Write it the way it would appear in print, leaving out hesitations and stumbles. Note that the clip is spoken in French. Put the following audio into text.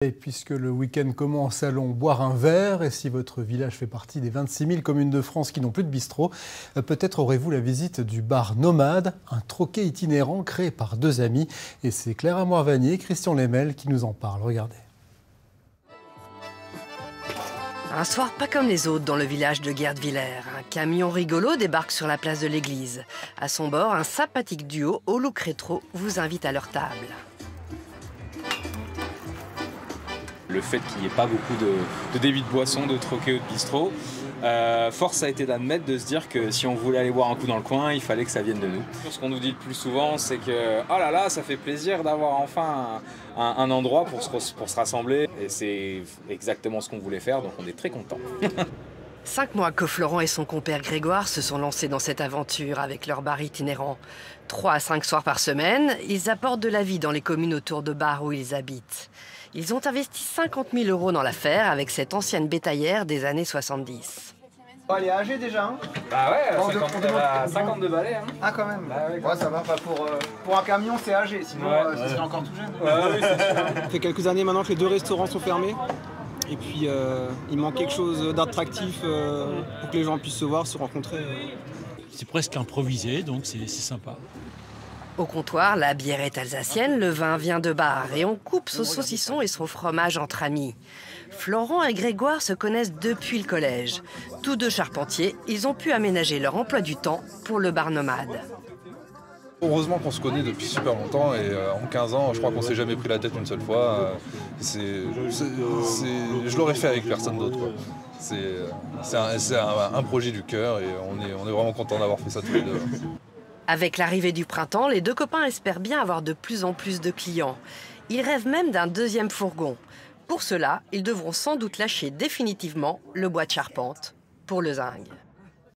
Et puisque le week-end commence, allons boire un verre. Et si votre village fait partie des 26 000 communes de France qui n'ont plus de bistrot, peut-être aurez-vous la visite du bar Nomade, un troquet itinérant créé par deux amis. Et c'est Claire Amoir-Vanier et Christian Lemel qui nous en parlent. Regardez. Un soir pas comme les autres dans le village de Guerdvillers. Un camion rigolo débarque sur la place de l'église. À son bord, un sympathique duo au look rétro vous invite à leur table. Le fait qu'il n'y ait pas beaucoup de débits de boissons, de troquets ou de bistrot, force a été d'admettre de se dire que si on voulait aller boire un coup dans le coin, il fallait que ça vienne de nous. Ce qu'on nous dit le plus souvent, c'est que oh là là, ça fait plaisir d'avoir enfin un endroit pour se rassembler. Et c'est exactement ce qu'on voulait faire, donc on est très contents. 5 mois que Florent et son compère Grégoire se sont lancés dans cette aventure avec leur bar itinérant. 3 à 5 soirs par semaine, ils apportent de la vie dans les communes autour de Bar où ils habitent. Ils ont investi 50 000 € dans l'affaire avec cette ancienne bétaillère des années 70. Elle est âgée déjà, hein? Bah ouais, 52 balais. Hein. Ah quand même. Bah ouais, ouais, ça va pas pour un camion, c'est âgé, sinon ça serait encore tout jeune. Ouais, c'est sûr. Ça fait quelques années maintenant que les 2 restaurants sont fermés. Et puis il manque quelque chose d'attractif pour que les gens puissent se voir, se rencontrer. C'est presque improvisé, donc c'est sympa. Au comptoir, la bière est alsacienne, le vin vient de Bar et on coupe son saucisson et son fromage entre amis. Florent et Grégoire se connaissent depuis le collège. Tous deux charpentiers, ils ont pu aménager leur emploi du temps pour le bar Nomade. Heureusement qu'on se connaît depuis super longtemps et en 15 ans, je crois qu'on s'est jamais pris la tête une seule fois. Je l'aurais fait avec personne d'autre. C'est un projet du cœur et on est vraiment content d'avoir fait ça tous les deux. Avec l'arrivée du printemps, les deux copains espèrent bien avoir de plus en plus de clients. Ils rêvent même d'un deuxième fourgon. Pour cela, ils devront sans doute lâcher définitivement le bois de charpente pour le zinc.